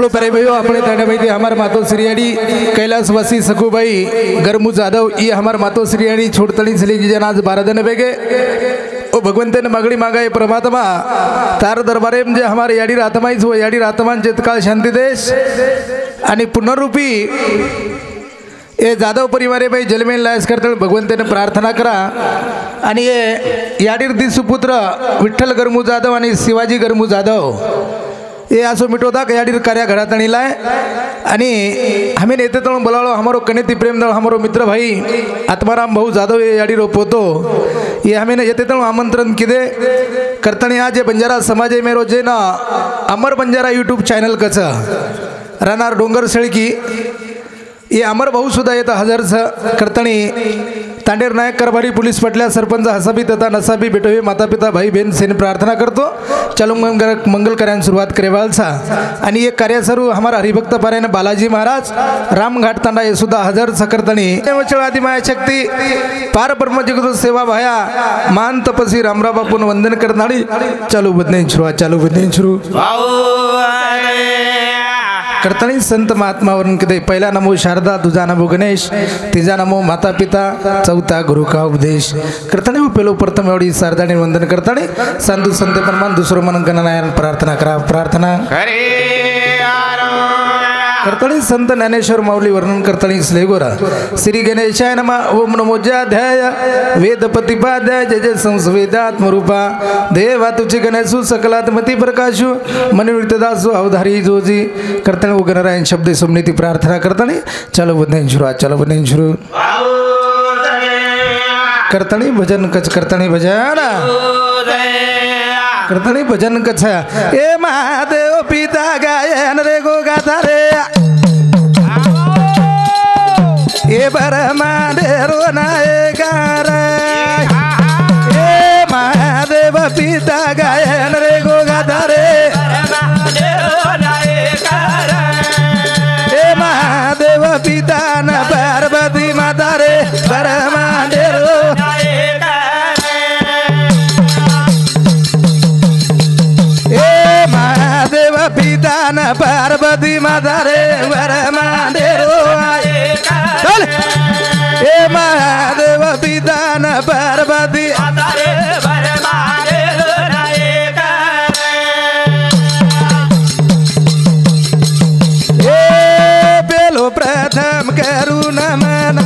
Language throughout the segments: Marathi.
प्यारे भाइयों अपने ताने भाई हमार मातो श्रीयाड़ी कैलाशवासी सखुभाई गरमू जाधव ये हमार मातो श्रीयाड़ी छोड़तली चली जी जनाज 12 दिन बेगे ओ भगवंते मागणी मागाय परमात्मा तार दरबारे म्हणजे हमारे याडी रातमाईच व याडी रातमान चितकाळ शांती देश आणि पुनर्रूपी ये जाधव परिवारे भाई जलमेन लायस करता भगवंतेने प्रार्थना करा आणि ये याडीर सुपुत्र विठ्ठल गरमू जाधव आणि शिवाजी गरमू जाधव ये असो मिटोदा याडीर कार्य घडात आणलाय आणि आम्ही नेते तळून बोलावलो हमारो कनेती प्रेमदळ हमारो मित्र भाई आत्माराम भाऊ जाधव ये याडी रोपतो ये आम्ही येते तळून आमंत्रण किदे करतानी आज ये बंजारा समाज मेरो जे ना अमर बंजारा यूट्यूब चॅनल कच राहणार डोंगर सळकी ये अमर भाऊ सुद्धा येतं हजरचं करतानी तांडेर नायक कारभारी पोलीस पटल्या सरपंच हसाबी तथा नसाबी बेटवे माता पिता भाई बहन सेन प्रार्थना करतो चलो मंगल कार्यान सुरुवात करेवालसा आणि ये कार्य सरू हमारा हरिभक्त पारायण बालाजी महाराज रामघाट तांडा ये सुद्धा हजर सकर्तनी आदि माया शक्ती पार ब्रह्म जगत सेवा भाया मान तपसी रामराव बापून वंदन करणारी चालू बदने सुरुवात चालू बदने सुरू करतानी संत महात्मा वरून किती पहिला नमो शारदा तुझा नमो गणेश तिजा नमो माता पिता चौथा गुरु का उपदेश करतानी पेलो प्रथम एवढी शारदाने वंदन करतानी संतु संत परमान दुसरं मन गणनारायण प्रार्थना करा प्रार्थना करतानी संत ज्ञानेश्वर माऊली वर्णन करतानी श्लेगोरा श्री गणेशाय नमः ओम नमोजाध्याय वेद प्रतिपाध्याय जय जय संस्वेदात्मरूपा देवा तुझे गणेशु सकलात्मती प्रकाशु मनुवितदासु अवधारी जोजी करतानी वो गणरायण शब्द सुमनीति प्रार्थना करतानी चलो बदने शुरू करतानी भजन कच करतानी भजन करतानी भजन कच ए महादेव पिता गायन रे गो गाथा रे ए बरमादेव नायकार ए महादेव पिता गायन रे गो गाथा रे ए महादेव पिता न पार्वती माता रे बरमादेव पिता न पार्वती माता रे बरमादेव चल ए महादेव पिता न पार्वती माता रे बरमादेव ए पेलो प्रथम करुण मना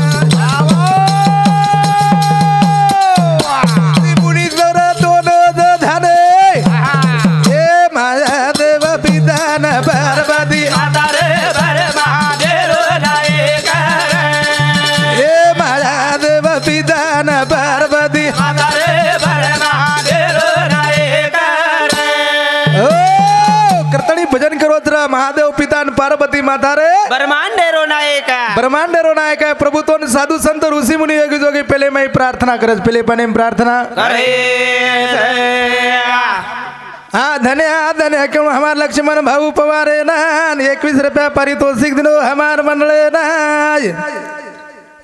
महादेव पिता पार्वती माता रे ब्रह्मांडेरो नायक है प्रभुत्व साधु संत ऋषि मुनि योगी जोगी पहले मैं प्रार्थना करज पहले पने प्रार्थना हाँ धन्य क्यों हमार लक्ष्मण भाऊ पवारे ना 21 रुपया पारितोषिक दिनो हमार मंडले ना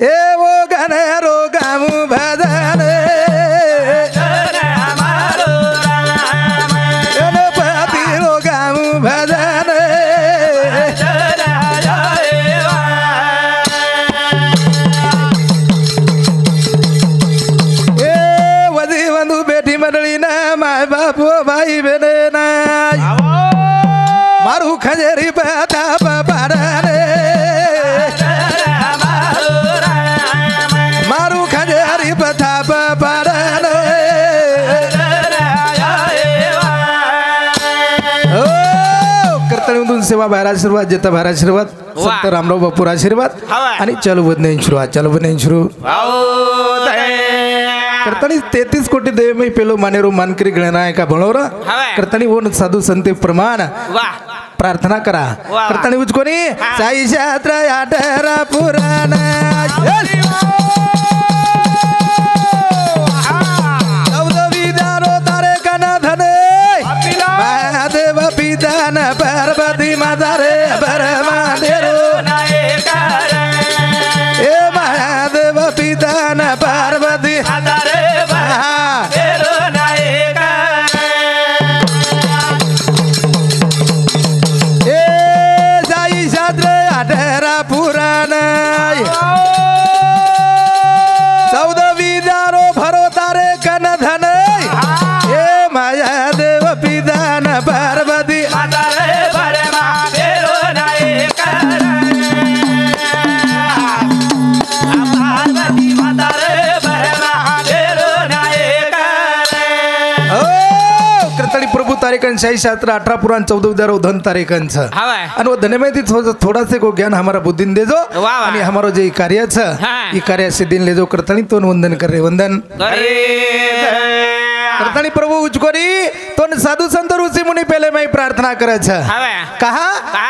ए वो गने रो गामू भजन भाई बहने मारू खजेरी पता पारे मारू खजेरी पता पारे करताना सेवा बाहेर आशीर्वाद जेता बाहेर आशीर्वाद संत रामराव बापूर आशीर्वाद आणि चालू बदने सुरू करतानी 33 कोटी देव में पेलो मानेरो मानकरी गणनाय का भणोरा करतानी वो साधु संते प्रमाण प्रार्थना करा करतानी उचकोनी साई शास्त्र आठरा पुराण तारे कना धने महादेव पिता न पार्वती माता रे बरमादेव ए महादेव पिता न पार्वती माढरा पुराण 14 विद्यारो भरो तारे कन धन हे माया देव पिदान पार्वती प्रभू तारीखन 6 18 पुराण 14 विद्यारो धन तारीखन आणि धन्यवादी थोड़ा से को ज्ञान हमारा बुद्धिन दे जो आणि हमारो जे कार्य छ ई कार्य सिद्धिन ले जो करतणी तोन वंदन करे वंदन करतणी प्रभु उचकोरी तोन साधु संत ऋषि मुनि पहले मैं प्रार्थना करे छ कहा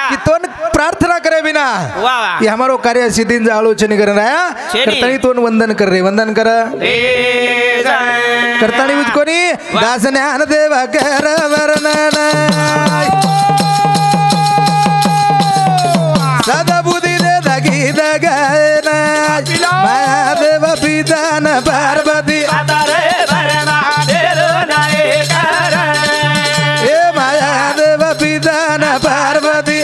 कि तोन प्रार्थना करे बिना ये हमारो कार्य सिद्धिन जा आलोचना कर रहा करतणी तोन वंदन कर रे वंदन कर करतणी उचकोरी दास ज्ञान देवा कर वर्णन सदा बुद्धि दे दगी दगन महादेव पितान पार्वती ए महादेव पितान पार्वती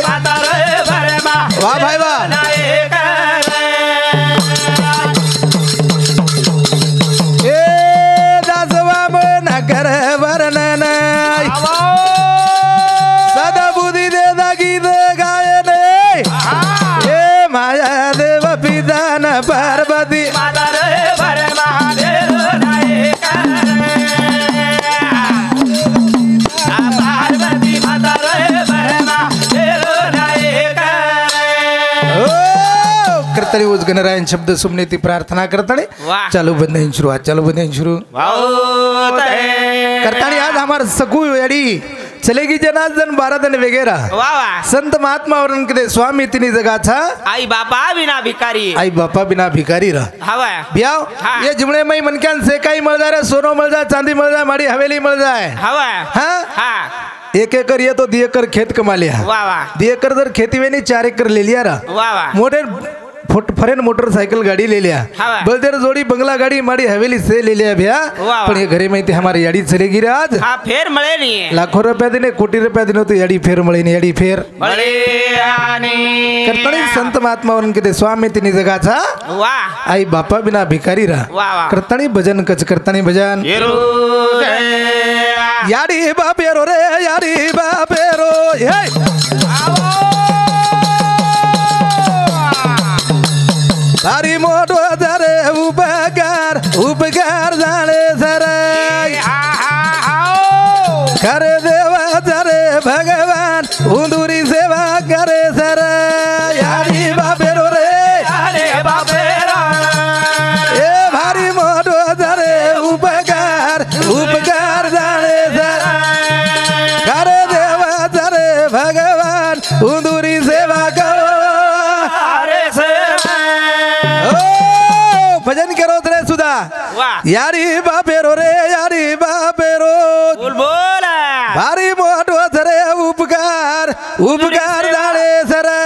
वाह भाई वाह ए दासवा मन कर वर्णन सदा बुद्धि दे दगी दगायन ए महादेव पितान पार्वती करतणी उस गणरायन शब्द सुमने ती प्रार्थना करतणी चालू बंधन शुरू करतणी आज हमार सकू याडी चलेगी जनार्दन 12 दिन वगैरह संत महात्मा और उनके स्वामी इतनी जगह था आई बापा बिना भिकारी रहा ब्याह ये जुमड़े में मनक्यान से काई मिल जाए सोनो मिल जाए चांदी मिल जाए माड़ी हवेली मिल जाए एक एकड़ ये तो 2 एकड़ खेत कमा लिया 2 एकड़ जर खेती में नहीं 4 एकड़ ले लिया रहा मोटे फरेन मोटरसाइकिल गाड़ी ले लिया बलदेर जोड़ी बंगला गाड़ी माड़ी हवेली से ले लिया भैया पर ये घरे में हमारी याड़ी चलेगी रे आज फेर मळे नहीं लाखों रुपया देने कोटी रुपया देने तो याड़ी फेर मळे नहीं याड़ी फेर करतणी संत महात्मा उनके स्वामी तिनी जगह था आई बापा बिना भिकारी रहा करतणी भजन कच करतणी भजन याड़ी बापेरो रे याड़ी बापेरो हरी मोटो धरे उपकार जाने सराय करे देवा धरे भगवान उंदूरी सेवा करे सराय हरी बापेरो रे ए भारी मोटो धरे उपकार जाने सराय करे देवा धरे भगवान उंदूरी सेवा करो भजन करो रे सुधा यारी बापेरो रे यारी बापेरो बोल भारी मोठो धरे उपकार जाणे सरे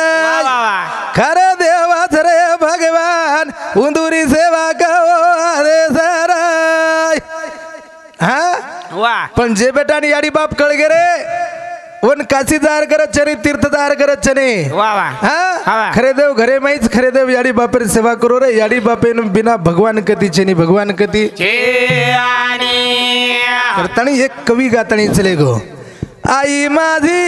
खरे देवा धरे भगवान उंदूरी सेवा करो रे सराय पण जे बेटानी यारी बाप कळ गे रे वन काशी दार करत चने तीर्थदार करत चने खरे देव घरे माहीच खरे देव याडी बापेर सेवा करो रे याडी बापे बिना भगवान कती चनी भगवान कती करतानी एक कवी गातानी चले गो आई माझी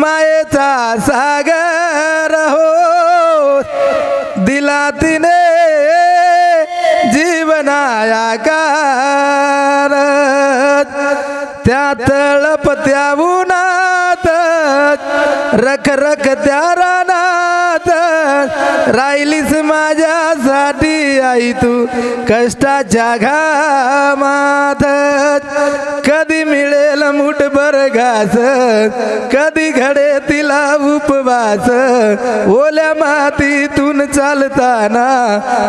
मायेचा सागर हो दिला तिने जीवनाया कार त्या तळपत्या उन्हात रख त्या रानात राहिलीस माझ्यासाठी आई तू कष्टाच्या घामात कधी मिळेल मुठभर घास कधी घडे तिला उपवास ओल्या मातीतून चालताना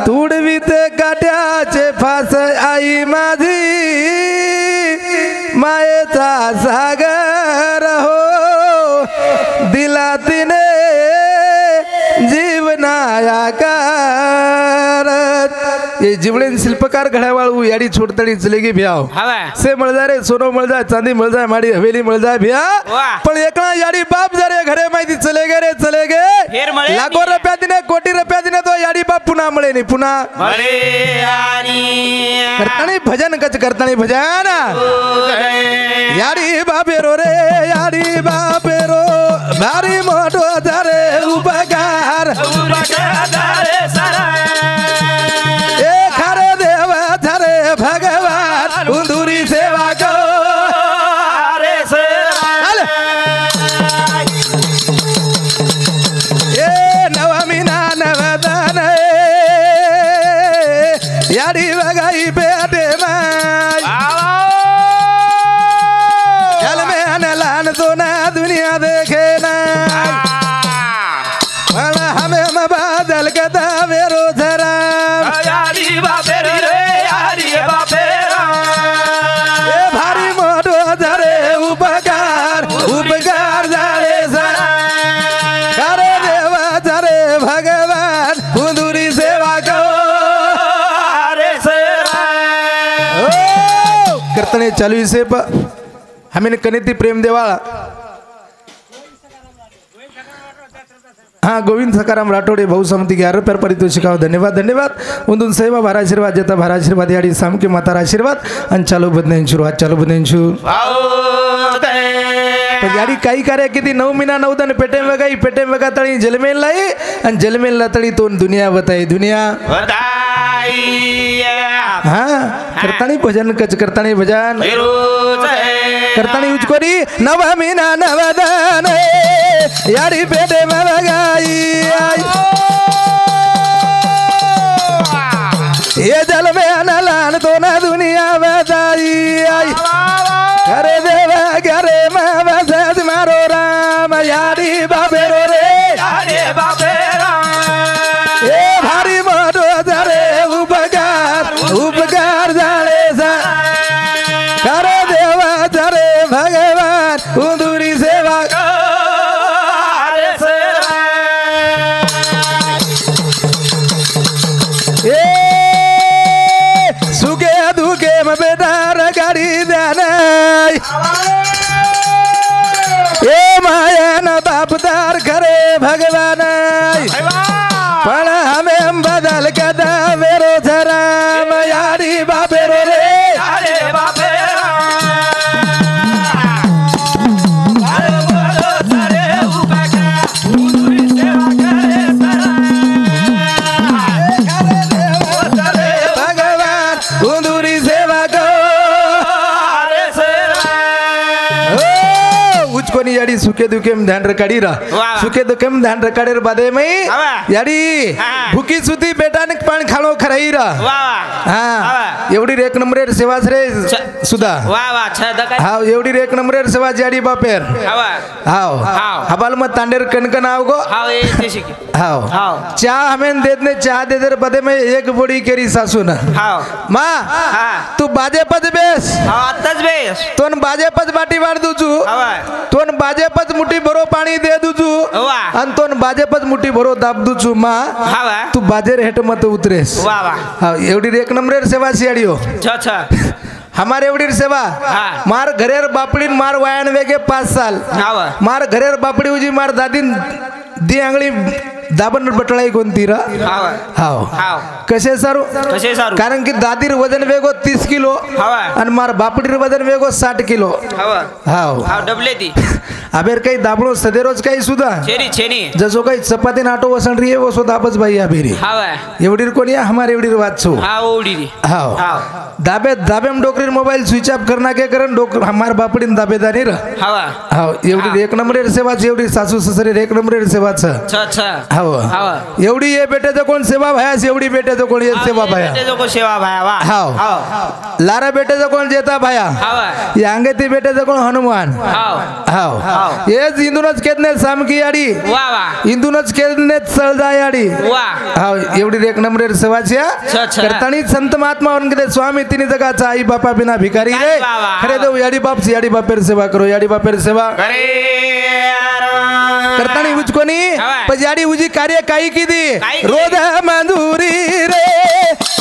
तुडवीते काट्याचे फास आई माझी मायेचा सागर हो दिला तिने जीवनाया कार ये जीवड़े शिल्पकार घड़ावाळू याडी छोड़तड़ी चलेगी भ्याव से मिल जाए रे सोनो मिल जाए चांदी मिल जाए माड़ी हवेली मिल जाए भैया पर एकला याडी बाप जरे घरे माहिती चले गए फेर मळे लाखो रुपया दिने कोटी रुपया दिने तो याडी बाप पुन्हा मळे नाही पुन्हा मळे आणि करतानी भजन कच करतानी भजन याडी बापेरो रे याडी बापेरो भारी मोठो धरे उपकार ए खरे देव धरे भगवान उंदुरी सेवा को याडी बगाई बेटे माय चल में अनलान तो ना दुनिया देखे ना हमें बादल के दावेरो धरा याडी बापेर रे याडी बापेर ए भारी मोटो धरे उपकार उपकार जारे सरा करे देवा धरे भगवान उंदुरी सेवा को करतने चालू से हमें कनेती प्रेम देवाळा हाँ गोविंद सकाराम राठोडे भाऊ समती 11 रुपये पारितोषिकाव धन्यवाद धन्यवाद उंदून सेवा भार आशीर्वाद जेता भार आशीर्वाद याडी सामके मातार आशीर्वाद आणि चालू बदनेंशू आज चालू बदनेंशू पण याडी काही कार्य किती 9 महिना 9 दिन पेटे वगा तळी जलमेल लाई आणि जलमेल ला तळी तो दुनिया बताई दुनिया हाँ करतानी भजन कच करतानी भजन करतानी उचकोरी 9 महिना 9 दिन याडी पेटे में वगाई ये जल में अनलान तो ना दुनिया बताई करे देवा करे मैं बस मारो राम याडी बापेरो रे याडी बापेरो ए भारी मोटो धरे उपकार जाने सा करे देवा धरे भगवान उंदुरी सेवा सुखे दुखे में बेदार गाड़ी देना ए माया न बापदार करे भगवान पण हमें बदल के दावेरो धरा याडी बापेरो रे याडी बापेरो भगवान उंदुरी सेवा को उचकोनी याडी सुखे दुखे में ध्यान रखाडी रहा सुखे दुखे में ध्यान रखाडे बादे में याडी भूकी सुधी बेटाने पाणी खाणो खराई रहा हाँ एवढी एक नंबर सेवा रे सुधा हाँ एवढी एक नंबर सेवा याडी बापेर हाव हबाल मत तांडेर कनकन आओ गो हाव चाह हमें देने चाह दे दर बदे में एक बोड़ी केरी सासू ना माँ तू बाजे पद बेस तोन बाजे पद बाटी वाढ दूचू तोन बाजे पद मुठी भरो पाणी दे दूचू आणि तोन बाजे पद मुठी भरो दाब दूचू माँ तू बाजेर हेट मत उतरेस हाँ एवढी एक नंबर सेवा सियाडियो हमारे एवढी सेवा मार घरेर बापडीन मार वायन वेगे 5 साल मार घरेर बापडी उजी मार दादीन दी आंगली दाबन बटळाई कोणती रा हाव कसे सारू कारण की दादीर वजन वेगो 30 किलो आणि मार बापडीर वजन वेगो 60 किलो हाव डबले ती अबेर काही दाबळो सदेरोज काही सुद्धा छेनी जसो काही चपाती नाटो वसन री वो सो दाबच बाई अबेरी एवढी कोणी हमारे एवढी वाचो हाव दाबे दाबेम डोकरीर मोबाईल स्विच ऑफ करना के करन डोकर हमार बापडीन दाबेदारी र हाव एवढी एक नंबर सेवा एवढी सासू ससरे एक नंबर सेवा हाव एवढी ये बेटे कोण सेवा भायास एवढी बेटे कोण ये सेवा भाया हाव लारा बेटे कोण जेता भाया यांगे ती बेटे कोण हनुमान हाव ये इंदूनच केदने सामकी याडी इंदूनच केदने चळदा याडी हाव एवढी एक नंबर सेवाची करतानी संत महात्मा वनगदे स्वामी तिनी जगाचा आई बापा बिना भिकारी रे खरे दो याडी बापेर सेवा करो याडी बापेर सेवा करतानी उचकोनी पण याडी उजी कार्य काही किदी रोज मंजूरी रे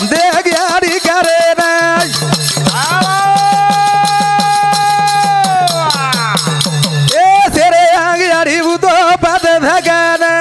देग याडी करे ना ए सेरे आंग याडी उतो पद धगाना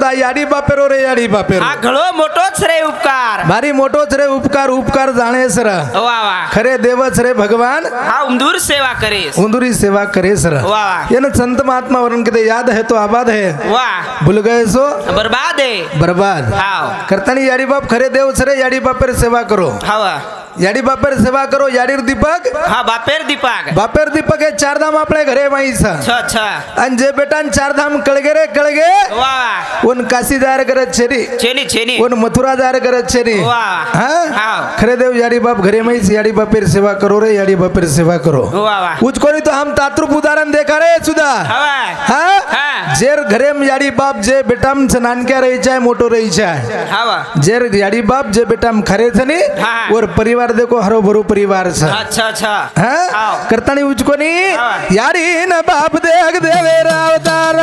सुद्धा याडी बापेरो रे याडी बापेरो हा घळो मोठोच रे उपकार भारी मोठोच रे उपकार उपकार जाणेस र वा वा खरे देवच रे भगवान हा उंदूर सेवा करेस उंदुरी सेवा करेस र वाह। ये न संत महात्मा वरण के याद है तो आबाद है वाह भूल गए सो बर्बाद है बर्बाद हाव करतानी याडी बाप खरे देव रे याडी बापेर सेवा करो हवा याडी बापेर सेवा करो याडीर दीपक हा बापेर दीपक बापेर दीपक हे चार धाम आपले घरे माईस अच्छा आणि जे बेटान चार धाम कळगे रे कळगे वाह उन काशी जायर करत छेरी चेनी चेनी उन मथुरा जायर करत छेरी वाह। हाँ हाँ। खरे देव याडी बाप घरे माईस याडी बापेर सेवा करो रे याडी बापेर सेवा करो वाह वाह उसको नहीं तो हम तात्रुप उदाहरण देखा रे सुधा हवा हाँ हाँ। जेर घरे में याडी बाप जे बेटाम नानक्या रही चाहे मोटो रही चाहे हवा जेर याडी बाप जे बेटाम खरे थे हाँ। और परिवार देखो हरो भरो परिवार से अच्छा अच्छा हाँ हाँ। करतानी उचको नहीं हाँ। यारी न बाप देख देवे रावतार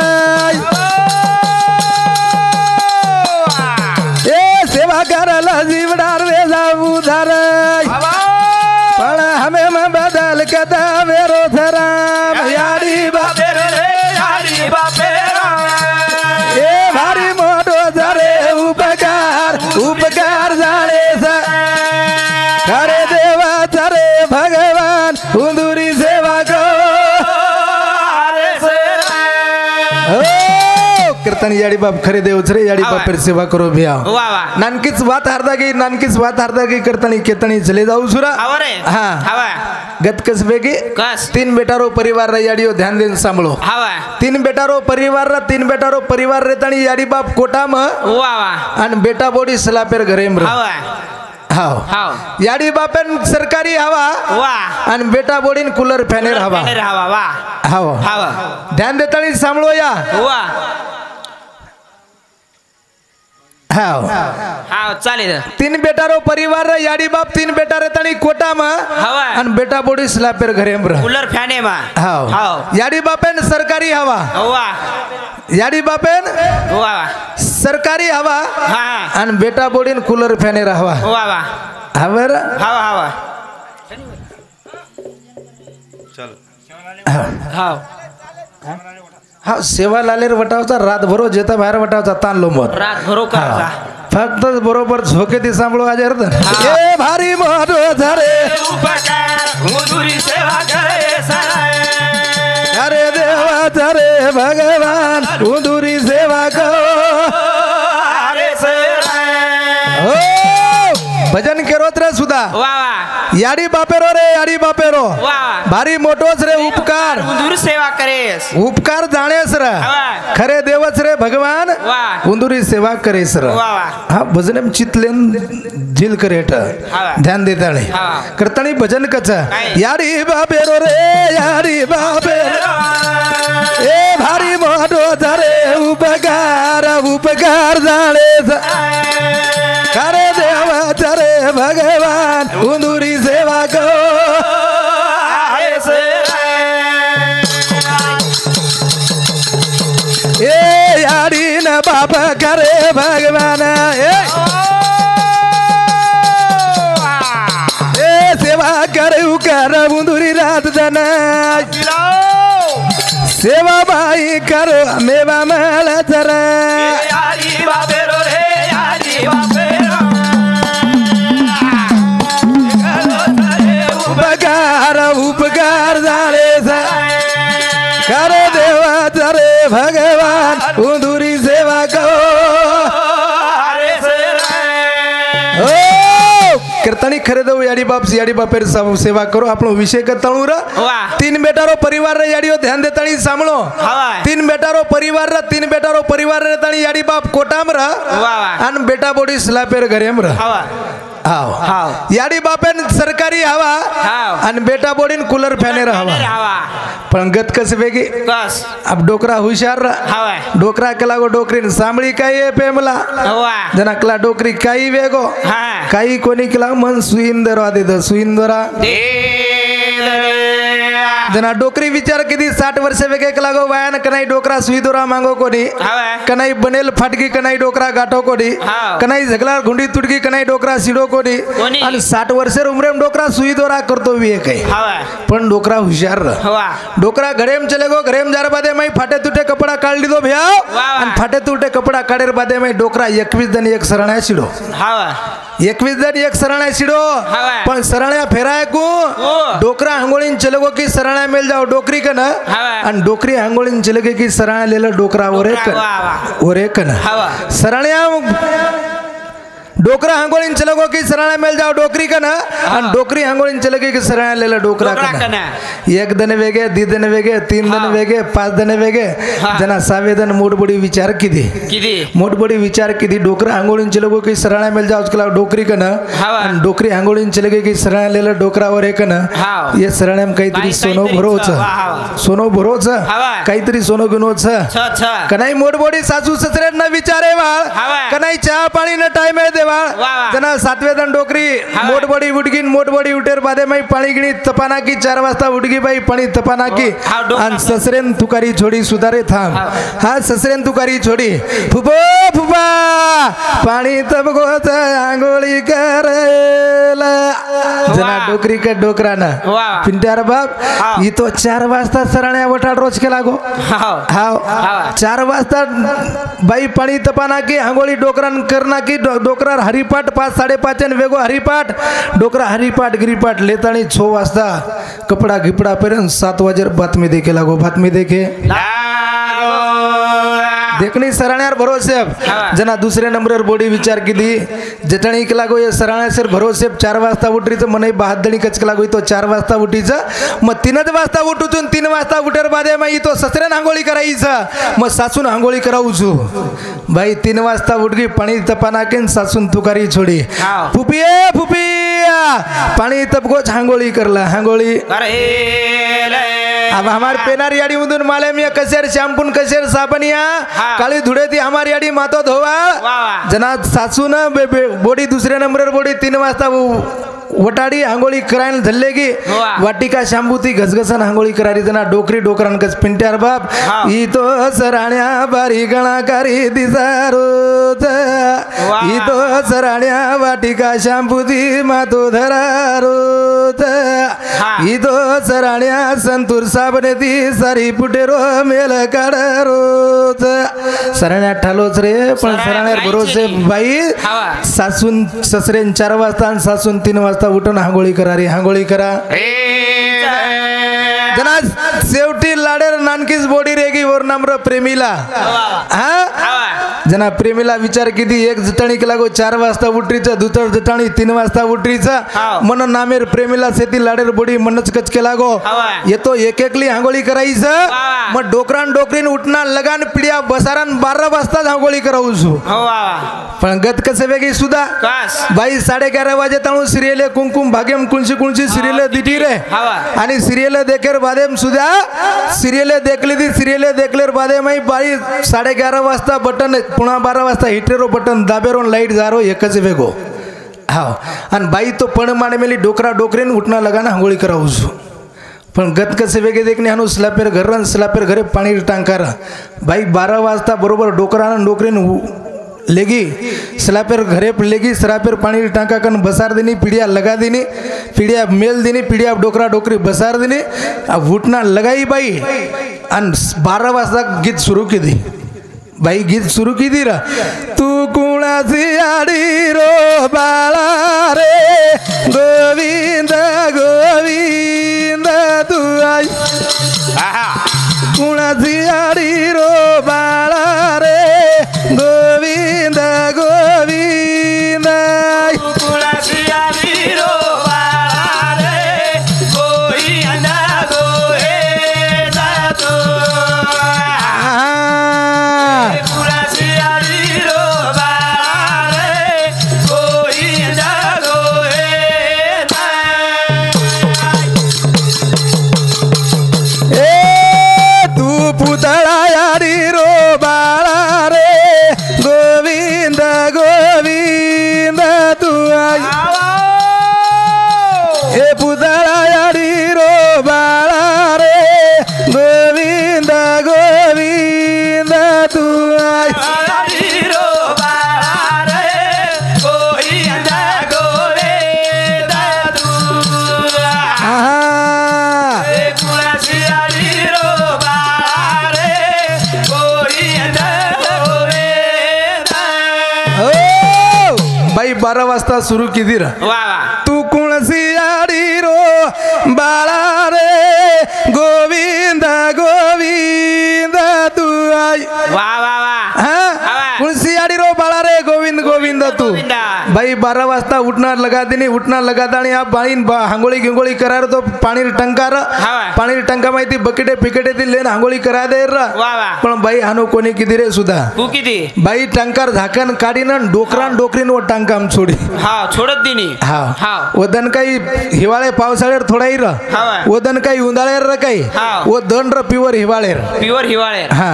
ए सेवा करला जीवडार वे जाऊ धर पण हमें में बदल के दावे रो धराम यारी बाप ए भारी मोटो धरे उपकार उपकार जाने सा खरे देवा धरे भगवान उंदुरी सेवा को कीर्तन याडी बाप खरे देव रे याडी बापेर सेवा करो भैया वाह वाह नानकीच बात हारदा गई कीर्तनी कीर्तनी चले जाऊ सुरा हवा रे हाँ हवा गत कसबे की कस तीन बेटारो परिवार रे याडियो ध्यान देन सांभळो हवा तीन बेटारो परिवार रे तणी याडी बाप कोटा म वाह वाह आणि बेटा बोडी सलापेर घरे मर हवा हाव हाव याडी बापेन सरकारी हवा वाह आणि बेटा बोडीन कूलर फॅनेर हवा हवा वाह हाव हवा ध्यान देतानी सांभळो या वाह हाव हाव चालेल तीन बेटारो परिवार रे याडी बाप तीन बेटा रे तणी कोटा म हवा आणि बेटा बोडी सलापेर घरे मर कूलर फॅने मा हाव हाव याडी बापेन सरकारी हवा वाह याडी बापेन वाह सरकारी हवा हा आणि बेटा बोडीन कूलर फॅनेर हवा वाह वाह हवर हवा हवा हाव हा सेवा लालेर वटावचा रात भरो जेता बाहेर वटावचा ताण लोंबर रात भरो करायचा फक्त बरोबर झोके ती सांभाळू आज ए भारी मोठो धरे मधुरी सेवा करे सराय अरे देवा धरे भगवान उंदुरी सेवा करो अरे सराय हो भजन केरोत रे सुधा वाह वाह याडी बापेरो रे याडी बापेरो वाह भारी मोठोच रे उपकार मधुर सेवा करेस उपकार जाणेस रे वाह खरे देवच रे भगवान वाह उंदुरी सेवा करेस रे वाह वाह हा भजन चितलेन झील करेट हा. ध्यान देताळे हा. करताणी भजन कच काय? याडी बापेरो रे याडी बापेरो ए भारी मोठो धरे उपकार उपकार जाणेस खरे देवा धरे भगवान उंदुरी सेवा करो अरे सराय ए याडी न बाप करे भगवान ए सेवा करे कर उंदुरी रात दन सेवा बाई करो मेवा मल धर यारी बापेरो रे यारी बापेरो उपकार उपकार झाले कर देवा धरे भगवान उंदुरी सेवा करो अरे सराय ओ कीर्तनी खरे देव याडी बापेर सेवा करो આપણો વિષય કરતાણું ર વાહ तीन बेटारो परिवार रे याडियो ध्यान देताणी સાંભળો हवा तीन बेटारो परिवार रे ताणी याडी बाप कोटाम र वाह वाह आणि बेटा बोडी स्लापेर घरेम र हवा हाव हाव याडी बापेन सरकारी हवा हाव आणि बेटा बोडीन कूलर फॅनेर हवा हवा पण गत कस वेगी कस अब डोकरा हुशार र हवा डोकरा केला गो डोकरीन सांभळी काय ये पेमला हवा जनकला डोकरी काही वेगो हा काही कोणी केला मन सुईन दरवा देत सुईन दरा जना डोकरी विचार किती 60 वर्ष वेगे लागो वायान कनाई डोकरा सुई दोरा मांगो कोणी कनाई बनेल फाटकी कनाई डोकरा गाठो कोणी कनाई झगला गुंडी तुटकी कनाई डोकरा सिडो कोणी आणि 60 वर्षेर उमरेम डोकरा सुई दोरा करतो वी काही पण डोकरा हुशार डोकरा घरेम चले गो घरेम जार बादे मै फाटे तुटे कपडा काढली दो भ्या आणि फाटे तुटे कपडा काढेर बादे मै डोकरा 21 जण एक सरण्या शिडो 21 जण एक सरण्या शिडो पण सरण्या फेराय को डोकरा अंगोळीन चले गो की सरण्या मेल जाओ डोकरी कन आणि डोकरी अंगोळीन चले गे की सरण्या लेला डोकरा ओरे कन सरण्या डोकरा हांगोळीन चले गो की सरण्या मेल जाओ डोकरी कन आणि डोकरी हांगोळीन चले गे की सरण्या लेला डोकरा कन एक दिन वेगे 2 दिन वेगे 3 दिन वेगे 5 दिन वेगे जना 6 दिन मोठबडी विचार किती मोठबडी विचार किती डोकरा हांगोळीन चले गो की सरण्या मेल जाओ उसकला डोकरी कन आणि डोकरी हांगोळीन चले गे की सरण्या लेला डोकरा ओरे कन ये सरण्याम काहीतरी सोनो भरोच काहीतरी सोनो गुनोच कनाई मोठबडी सासू ससऱ्यांना विचारे वाळ कनाई चहा पाणी न टाइम देवा जना 7वें दिन डोकरी मोठबडी उठगीन मोठबडी उठेर बादे मै पाणी गिणी तपाना की 4 वाजता उठगी बाई पाणी तपाना की आणि ससरेन तुकारी छोडी सुधारे थांब हा ससरेन तुकारी छोडी फुफा पाणी तपगोत आंघोळी करेला जना डोकरी का डोकराना पिंट्यार बाप ही तो 4 वाजता सरण्या वटाड रोज केला गो हाव 4 वाजता बाई पाणी तपाना की आंघोळी डोकरान करना की डोकरा हरिपाठ 5-5:30 वेगो हरिपाठ डोकरा हरिपाठ गिरिपाठ लेतानी 6 वाजता कपडा गिपडा पेरन 7 वाजेर बातमी देखे लागो बातमी देखे देखनी सरण्यार भरोसे जना दुसरे नंबर बोडी विचार किती जटणी के लागो ये सरण्यासर भरोसे 4 वाजता उठरीच मने बहादणी कचक लागो तो 4 वाजता उठीच मग 3 वाजता उठून 3 वाजता उठेर बादे मग तो ससऱ्यान आंघोळी करायचं मग सासून आंघोळी करावचू भाई 3 वाजता उठगी पाणी तपाना के सासून तुकारी छोडी फुपी पाणी तपगोच आंघोळी करला आंघोळी अब हमार पेनार याडी मधून माले में कसेर शैम्पून कसेर साबनिया काली धुड़े थी हमारी याडी मातो धोवा जना सासू न बोडी दुसरे नंबर बोडी 3 वाजता वटाडी आंघोळी करायला धरलेगी वाटिका शांबूती घसघसन आंघोळी करारी जना डोकरी डोकरान कस पिंट्यार बाप ई तो सराण्या बारी गणाकारी दिसारोत ई तो सराण्या वाटिका शांबूती मातो धरारोत ई तो सराण्या संतूर साबने ती सारी पुटेरो मेल काढरोत सराण्या ठालोच रे पण सराण्यार भरोसे बाई सासून ससरेन 4 वाजता आणि सासून 3 वाजता उठून आंघोळी करा रे आंघोळी करा जना शेवटी लाडेर नानकीच बोडी रेगी वर नम्र प्रेमीला जना प्रेमीला विचार किती एक जटणी के लागो 4 वाजता उठरीचा दुसर जटणी 3 वाजता उठरीचा मन नामेर प्रेमीला सेती लाडेर बोडी मनच कच के लागो येतो एक एकली आंघोळी करायचं मग डोकरीन उठना लगान पिढ्या बसारान 12 वाजता आंघोळी करावसू पण गत कसे वेगळी सुद्धा बाई 11:30 वाजे ताणू सिरियल कुंकुम भाग्यम कुंशी सिरियल दिटी रे आणि सिरियल देखेर बादेम सुद्धा सिरियल देखली ती सिरियल देखलेर बादे माई बाई 11:30 वाजता बटन पुन्हा 12 वाजता हिटरेरो बटन दाबेरोन लाईट जारो एकच वेगो हाव आणि बाई तो पण माने मेली डोकरा डोकरीन उठना लगान आंघोळी करावसू पण गत कसे वेगळे देखणे हानू स्लापेर घरे पाणी टांकार बाई 12 वाजता बरोबर डोकरान डोकरीन लेगी स्लापेर घरे लेगी सरापेर पानी टांका कन बसार देनी पीढ़िया लगा देनी पीढ़िया मेल देनी पीढ़िया डोकरा डोकरी बसार देनी अब उठना लगाई बाई अन 12 वाजता गीत शुरू की दी बाई गीत शुरू की दी रहा तू कुणाची आडी रो बाळा रे गोविंद गोविंद तू आई कुणाची आडी रो बाळा रे गोविंद गोविंद कुणाची आडी रो बाळा रे गोविंद गोविंद तू कुणाची आडी रो बाळा रे बाई 12 वाजता सुरू केली र वा वा तू कुणसियाडी रो बाळा रे गोविंद गोविंद तू आई वा वा वा हाँ कुणसियाडी रो बाळा रे गोविंद गोविंद तू गोविंदा. भाई 12 वाजता उठणार लगा देनी उठणार लगा दाणी आप बाळीन हांगोळी गिंगोळी करार तो पाणी टंकार हा. पाणी टंका माहिती बकेटे पिकेटे दिले हांगोळी करा दे र वा वा पण बाई हानो कोणी किती रे सुद्धा तू किती बाई टंकार झाकण काढीन डोकरान डोकरीन व टांका आम सोडी हा छोडत दिनी हा हा वदन काही हिवाळे पावसाळ्यावर थोडाही र हा. वदन काही उन्हाळ्यावर र काही हा. व दन र प्युअर हिवाळेर प्युअर हिवाळे हा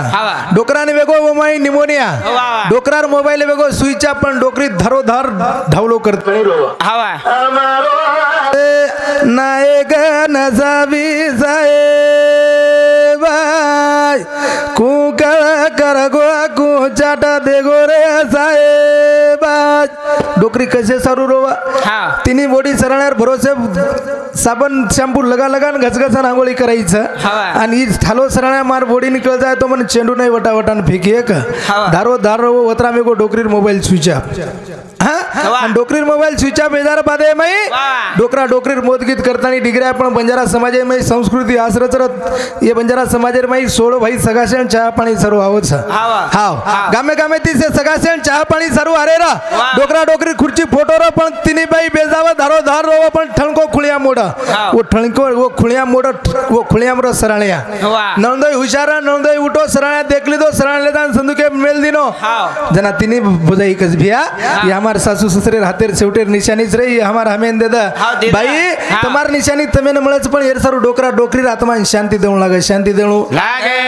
डोकराने वेगो मोबाईल निमोनिया वा वा. डोकरार मोबाईल वेगो स्विच पण डोकरी धरो धर धावलो करत हवा नायक नजावी साहेब कुकळ कर गो कुचाट दे गो रे साहेब डोकरी कसे सारू रोवा हा तिन्ही बॉडी सरळ्यावर भरोसे साबण शॅम्पू लगा लगा घसघसा आंघोळी करायचं हवा. आणि ठालो सरळ्या मार बॉडी निकळ जाय तो म्हणे चेंडू नाही वटावटान फेकी एक हवा. धारो धारो वत्रा मेगो डोकरीर मोबाईल स्विच ऑफ हवा. हा डोकरीर मोबाईल स्विच ऑफ बेजार पादे मै वा. डोकरा डोकरीर मोदगीत करताना डिग्र्या पण बंजारा समाजे मै संस्कृती आसरचरत ये बंजारा समाजेर मै सोडो भाई सगाशेण चहा पाणी सर्व आवच हवा. हाव गामे गामे तिसे सगाशेण चहा पाणी सर्व अरे रा वा. डोकरा डोकरी खुर्ची फोटो रो पण तिनी बाई बेजावा धारो धार रो पण ठणको खुळिया मोड हाव. वो ठणको वो खुळिया मोड वो खुळिया मरो सरळ्या वा. नंदोई हुशारा नंदोई उठो सरळ्या देखली दो सरळले दान संदुके मेल दिनो हाव. जना तिनी बुझाई कस भिया ये हमार सासू ससुरे हातेर शेवटेर निशानीच रे ये हमार हमेन दे हाव, दे बाई हा. तमार निशानी तमेन मळच पण येर सारू डोकरा डोकरी आत्मा शांती देऊ लागे शांती देऊ लागे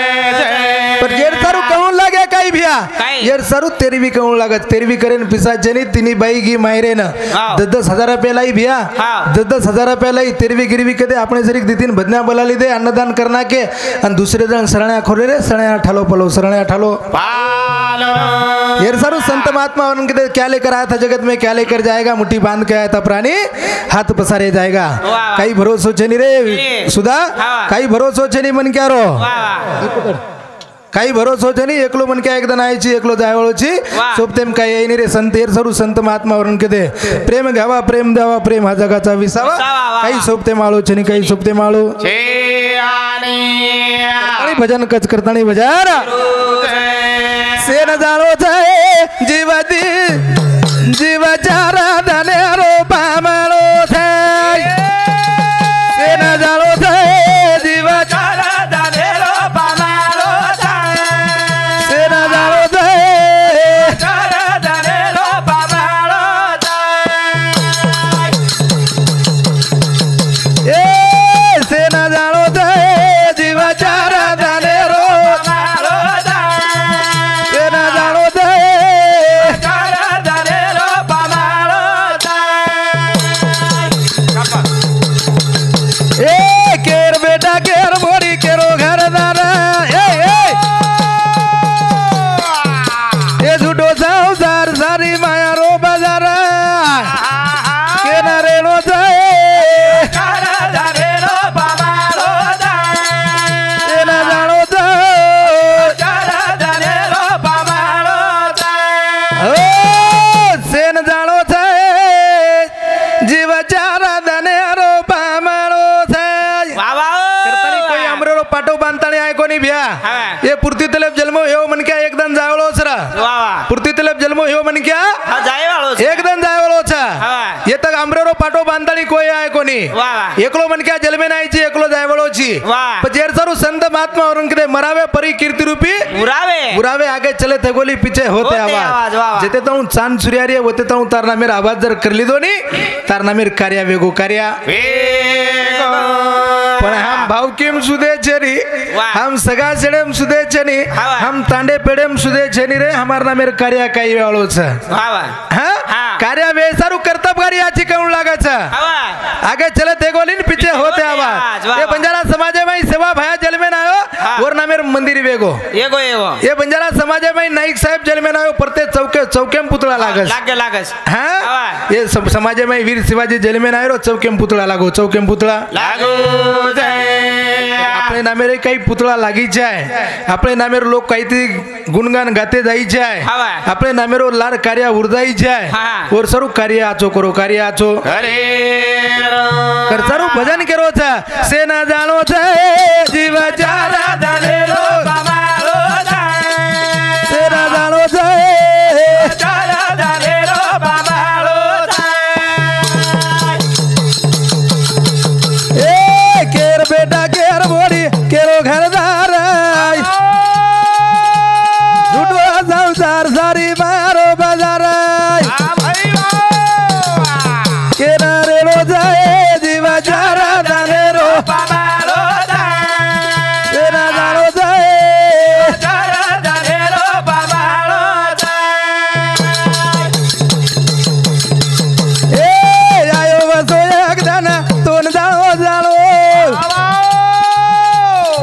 पर येर सारू कहून लागे काही भिया काय? येर सारू तेरी भी कहून लागत तेरी भी करेन पिसाच जनी तिनी बाई गी मायरे न हाव. 10,000 रुपये लाई भिया हाव. 10,000 रुपये लाई तेरी भी गिरवी कदे आपने जरी दितीन भदना बोलाली दे अन्नदान करना के आणि दुसरे जण सरण्या खोरे रे सरण्या ठालो पलो सरण्या ठालो पालो येर सारू संत महात्मा और उनके क्या लेकर आया था जगत में क्या लेकर जाएगा मुट्ठी बांध के आया था प्राणी हाथ पसारे जाएगा वाह। काही भरोसो छे नी रे नहीं। सुधा हाँ। काही भरोसो छे नी मन क्या रो वा काही भरोसो छे नी एकलो मन क्या एकदा नायची एकलो जायवळची वाह। सोबतेम काय येई नी रे संत येर सारू संत महात्मा और उनके दे प्रेम घ्यावा प्रेम द्यावा प्रेम हा जगाचा विसावा विसावा, वाह। काही सोबते माळो छे नी काही सोबते माळो आणि भजन कच करतानी भजन से न जाणो छे जीवती जीवचारा धने रोपा माळो छे से न जाणो छे जीवचारा से न जाणो छे ए से न जाणो छे जीवचारा धने रोपा से न जाणो छे ए केर बेटा केर मोरी केरो घरदार ए झुटो संसार सारी माया रो बाजार के ना रेणो जाए ए ना जाणो जाए ओ सेन जाणो जाए जीवचारा धने रो पामाळो जाए करतानी कोई अमरेरो पाटो बांधतानी आहे कोणी भ्या हा. ये पुरती तलेब जन्म ह्यो मनक्या एकदम जावळो सरा पुरती तलेब जन्म ह्यो मनक्या एकदम जावळो छा हा. ये तक अमरेरो पाटो बांधतानी कोई आहे कोणी वाह. एकलो मनक्या जन्मे नाहीची एकलो जावळोची वाह. पण जेर सारू संत महात्मा और उनके मरावे परी कीर्ति रूपी बुरावे आगे चले थे गोली पीछे होते होते आवाज आवाज, वाह, वाह. जेते ताऊ चांद सूर्यारी होते ताऊ तारना मेर आवाज जर करली दोनी तारना मेर कार्या वेगो कार्या पण हम भावकीम सुदे छेनी वाह. हम सगा सेडेम सुदे छेनी हवा. हम तांडे पेडेम सुदे छेनी रे हमार ना मेर कार्या काही वेळोच हा. हाँ कार्या वेसारू कर्तव्यकारी याची कहून लागायचा आगे चले थे गोलीन पीछे होते आवाज वाह, ये वाह. बंजारा समाज में सेवा भया जल में ना हाँ. आयो और ना मेर मंदिर वेगो ये बंजारा समाज में नाईक साहेब जल में ना आयो प्रत्येक चौके में पुतळा लागस हाँ हवा. ये समाज में वीर शिवाजी जल में ना आयो चौके में पुतळा लागो चौके में पुतळा लागू आपले नामेरे काही पुतळा लागायचे आहे आपले नामेरे लोक काहीतरी गुणगान गाते जायचे आहे आपले नामेरो लार कार्य उरदायचे आहे और सर्व कार्य आचो करो कार्य आचो कर सर्व भजन करो छा सेना जानो छे जीव जारा दानेरो सेना जानो छे बेटा केर बोड़ी केरो घरदार झूठो संसार सारी मारो बाजार केरा रेलो जाए जीवा जारा दानेरो केरा जानो जाए ए आयो बसो एक दाना तोन जानो जानो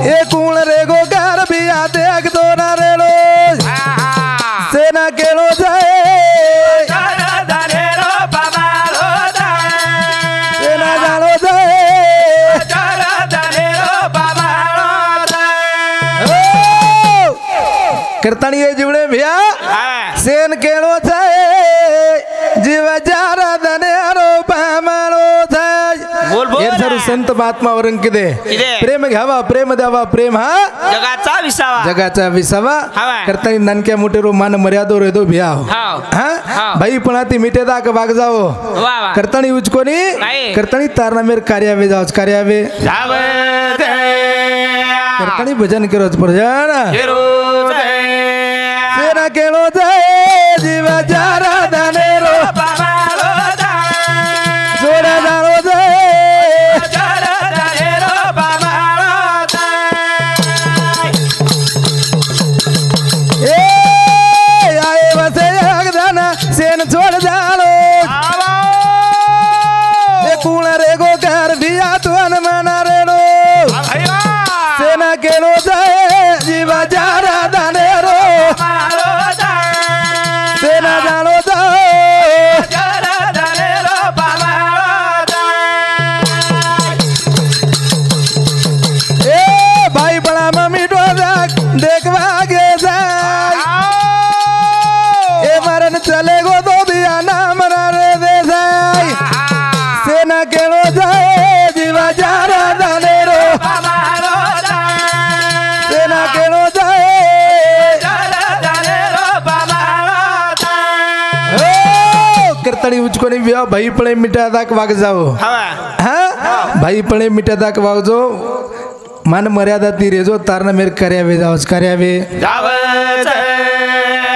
ये कूण रेगो घर भी आते अग दो ना रेलो सेना केलो जाए सेना जानो जाए कीर्तनी ये जुड़े भैया सेन केलो जाए जीव जारा धनेरो पामालो जाए सर्व संत महात्मा वरंकिदे प्रेम घ्यावा प्रेम द्यावा प्रेम हा जगाचा विसावा करतानी नानक्या मोठे मान मर्यादो रेदो भियाव हा भाई पण ती मिटे दाक वाग जाओ करतानी उचकोनी करतानी तारना मेर कार्यावे जाओ कार्यावे करतानी भजन करो भजन सेना केलो जाए जीव जारा दानेरो जोड़ा जानो जाए सेन छोड़ जालो ये कूण रेगो घर भी आ तो अनमाना रेलो सेना केलो जाए जीवा जारा दानेरो सेना जानो जाओ ए भाई बड़ा मम्मी डोजा देखवा गे जाए मरण चले गो तो भी आना मरा रे दे जाए सेना केलो जाए जीवा जारा दानेरो सेना केलो जाए कीर्तनी उचको नहीं बिया भाई पड़े मिटा तक वाग जाओ हाँ भाई पड़े मिटा तक वाग जाओ मन मर्यादा ती रेजो तारना मेरे कार्यावे जाओ कार्यावे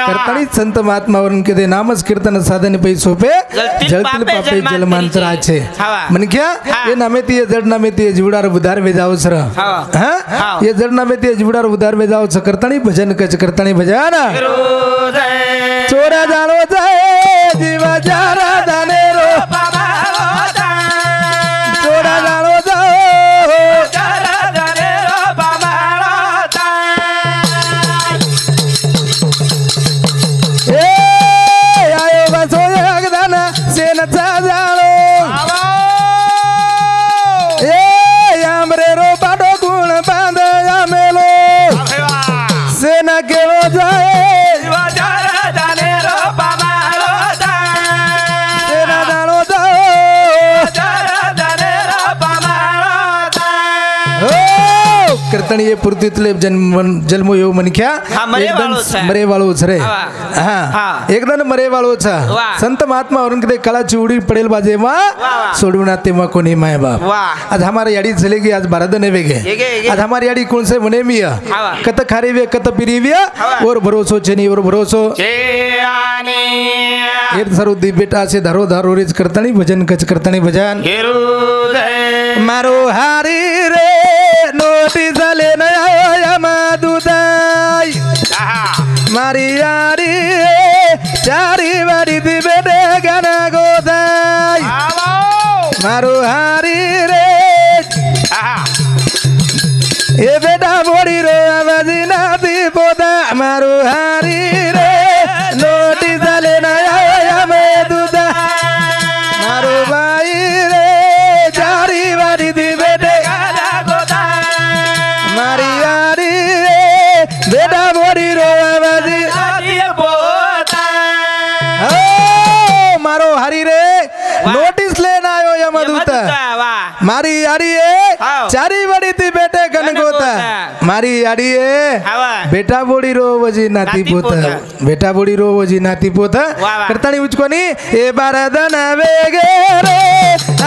करतानी संत महात्मा वरून के नामच कीर्तन साधन पै सोपे जळतील पापे जलमांतराचे मन क्या ये नामे ती जड नामे ती जीवडार उधार वे जाओ सर हां ये जड नामे ती जीवडार उधार वे जाओ करतानी भजन कच करतानी भजन चोरा जानो जाए जीवा जारा दानेरो चोरा जानो जाओ सेना जालो ए हमरे रो बाडो गुण बांध मेलो सेना केलो जाए सेना जानो जाओ कीर्तन ये पूर्तीतले जन्म येऊ मनख्या एकदम मरे वाळो छरे हा एकदम मरे वाळो छ संत महात्मा वरून किती कला चिवडी पडेल बाजे मा सोडवना तेव्हा कोणी माय बाप आज हमारे याडी चलेगी आज भारत ने वेगे आज हमारी याडी कौन से मने मिया कत खारीवे कत पिरीविया और भरोसो छेनी और भरोसो ये सर्व दिव्यता से धरो धरो रेज करतानी भजन कच करतानी भजन मारो हारी रे नोटी झाले नया मादुदाई मारी यारी चारी वारी दिबे गाना गोदाई मारो हारी रे ए बेटा बोड़ी रो आवाजी ना दी पोदा मारो हारी रे नोटी झाले नया मादुदा मारो भाई रे चारी वारी दिबे मारी यारी है हाँ। चारी बड़ी थी बेटे कनकोता मारी यारी है हाँ। बेटा बोड़ी रो वजी नाती नाती पोता पोता। बेटा बोड़ी रो वजी नाती पोता वाह, वाह। करता नहीं मुझको नहीं ए बारदन वेगे रे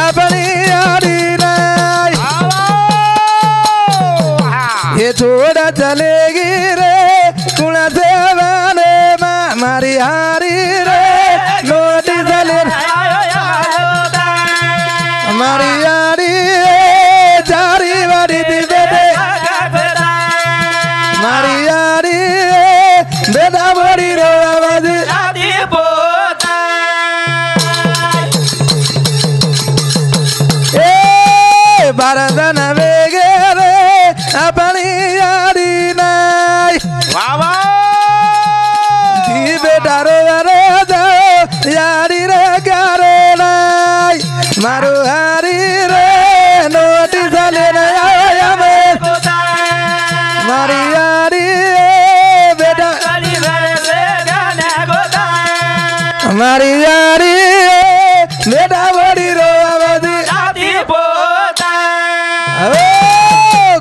अपनी यारी नहीं ये छोड़ा चलेगी रे कुणा से बने मारी हारी रे नोटी चले मारी यारी जारी वारी दी बेटे मारी यारी बेटा बड़ी रो आवाज ए बारदन वेगे रे अपनी यारी नहीं दी बेटा रो रे जाओ यारी रे करे नहीं मारो हारी रे नोटी चले नहीं मारी यारी बेटा मारी यारी बेटा बड़ी रो आवाज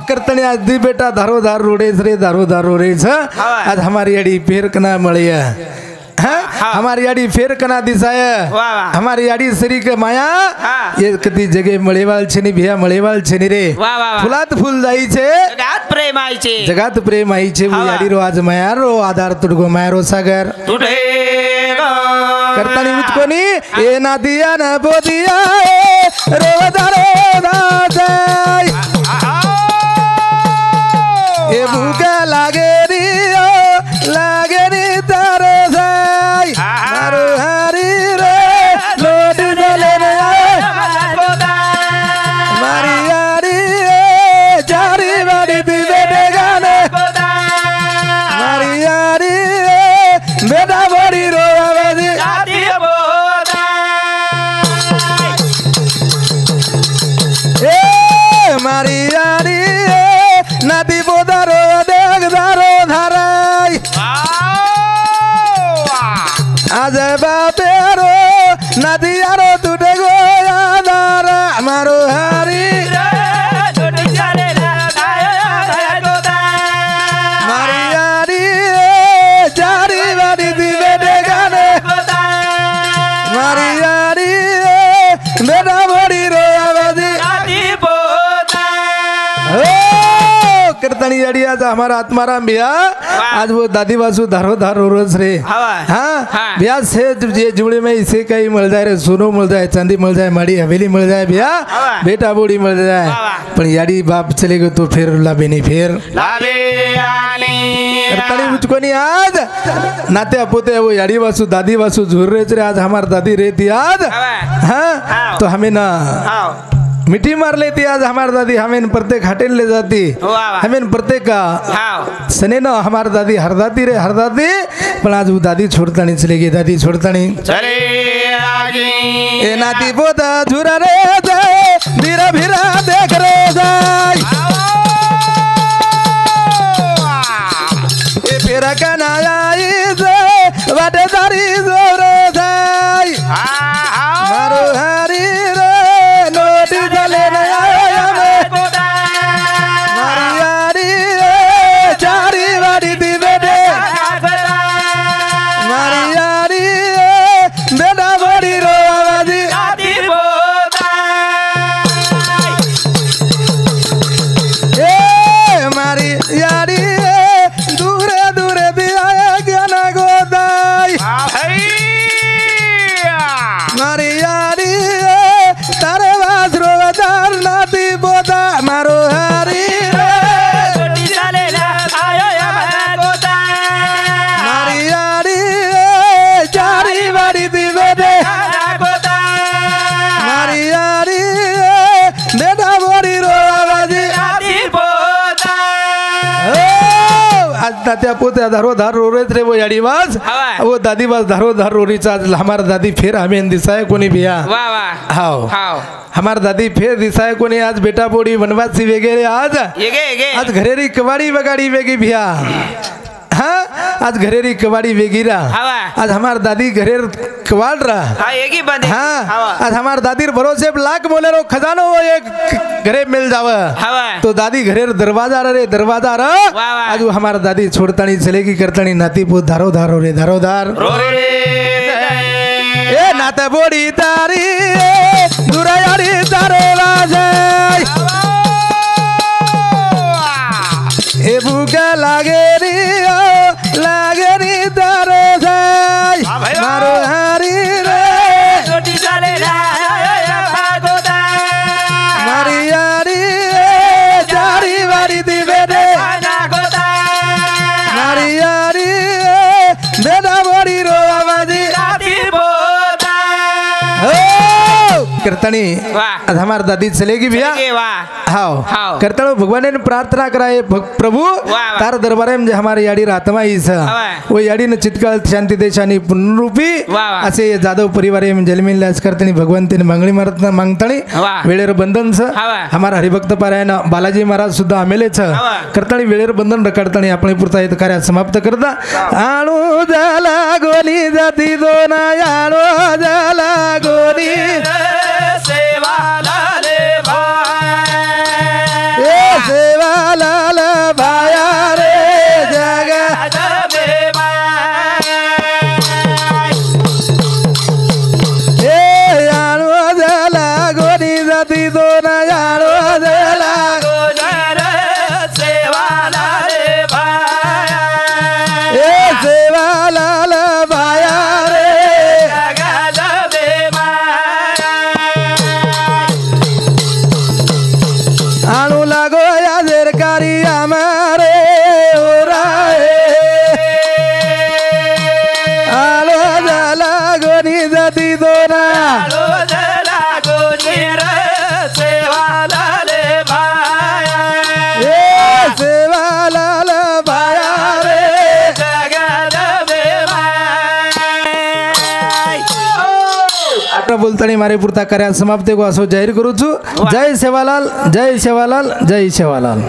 करतणी आज दी बेटा धारोधार रोडेस रे धारोधार रोडेस आज हमारी अड़ी फेर कना मळिया हमारी आड़ी फेर कना दिसाय वाह। हमारी आड़ी श्री के माया ये कती जगह मळेवाल छेनी भिया मळेवाल छेनी रे वाह, वाह, वाह। फुलात फुल जाई छे जगात प्रेम आई छे वो आड़ी रो आज माया रो आधार तुडगो माया रो सागर करतानी मुझको नी ये ना दिया ना बोदिया रो दारो दासाई ये भूखा लागे री तारो साई मारो हारी रे लोट चले रे मारी यारी जारी बारी दी बेटे गाने मारी यारी बेटा बड़ी रो आवाज ए मारी यारी नदी बोदारो देख दारो धाराई आज बापेरो नदी यारो टूटे गो यादारा मारो हारी मारी यारी जारी बारी दी बेटे गाने मारी यारी बेटा बड़ी रो आवाज करतानी यारी आज हमारा आत्माराम भैया आज वो दादी बासु धारो धारो रोज रे हाँ भैया से ये जुड़े में इसे कहीं मिल जाए रे सोनो मिल जाए चांदी मिल जाए माड़ी हवेली मिल जाए भैया बेटा बूढ़ी मिल जाए पर यारी बाप चले गए तो फिर लाभे नहीं फिर करतानी मुझको नहीं आज नाते अपोते वो यारी बासु दादी बासु झूर रहे थे आज हमारी दादी रहती आज हाँ तो हमें ना मिट्टी मार लेती आज हमारी दादी हमें प्रत्येक हटेल ले जाती हमें प्रत्येक सने ना हमारी दादी हर दादी पर आज वो दादी छोड़ता नहीं चलेगी दादी छोड़ता नहीं ए नाती पोता झूरा रे जाए धीरा भीरा देख रे जाए ए फेरा का नाई से वाटेदारी जोरे जाए मारो हारी रे नोटी चले मारी यारी चारी बारी दी बेटे मारी यारी बेटा बड़ी रो आवाजी ए मारी यारी दूरे दूरे दिया ज्ञान गोदाई मारी यारी तारे बाजरो दार नाती बोदा मारो हारी मारी यारी चारी बारी दी बेटे मारी यारी बेटा बड़ी रो आवाजी आज नात्या पोते धारो धार रो रहे थे वो याडी बाज वो दादी बाज धारो धार रो रही आज हमारा दादी फिर हमें दिसाए कोनी भैया हाँ हमार दादी फिर दिसाए कोनी आज बेटा बोड़ी वनवासी वगैरह आज घरेरी कवाड़ी वगाड़ी वेगी भैया हाँ आज घरेरी कबाड़ी वेगीरा हवा आज हमार दादी घरेर कबाड़ रहा हाँ एक ही बंद हाँ हवा आज हमार दादीर भरोसे लाख बोले रो खजानो वो एक घरे मिल जावा हवा तो दादी घरेर दरवाजा रे दरवाजा रा वाह, वाह। आज वो हमार दादी छोड़तानी चलेगी करतानी नाती पो धारो धारो रे धारो धार रो रे ए नाता बोड़ी तारी दुरायारी तारे राजाई ए बुका लागे री तारे जाई हाँ भाई, मारो हारी रे छोटी साले भागोदा मारी यारी जारी वारी दिवे रे भागोदा मारी यारी बेदा बोड़ी रो आवाजी राती बोदा करतानी वाह। आज हमार दादी चलेगी भैया के वाह हाओ हाओ। करताड़ो भगवान ने प्रार्थना कराए प्रभु वाह। तार दरबारे में जे हमारे याडी आत्मा इस वाह। वो याडी ने चितकाल शांती देशानी पुनरूपी वाह। असे जादव परिवार में जलमीन लाज करतनी भगवान तेने मंगली मागतानी वाह। वेळेर बंधन छ वाह। हमारा हरिभक्त पारायण बालाजी महाराज सुद्धा आमेले छ वाह। करतानी वेळेर बंधन रकडतानी आपण पुरता येत कार्य समाप्त करता आणू झाला गोनी जाती दोना आणू झाला गोनी सेवा लाले भाई ए सेवालाल भाया रे जगा ए आणू झाला गोनी जाती दोन आणू झाला ए सेवालाल भाया रे आणू लागो या सरकारी आमारे ओराए आलो झाला गोनी जाती दोना ए सेवालाल भाया रे आता बोलतानी मारे पुरता कार्य समाप्त को असो जाहीर करू छु जय सेवालाल जय सेवालाल जय सेवालाल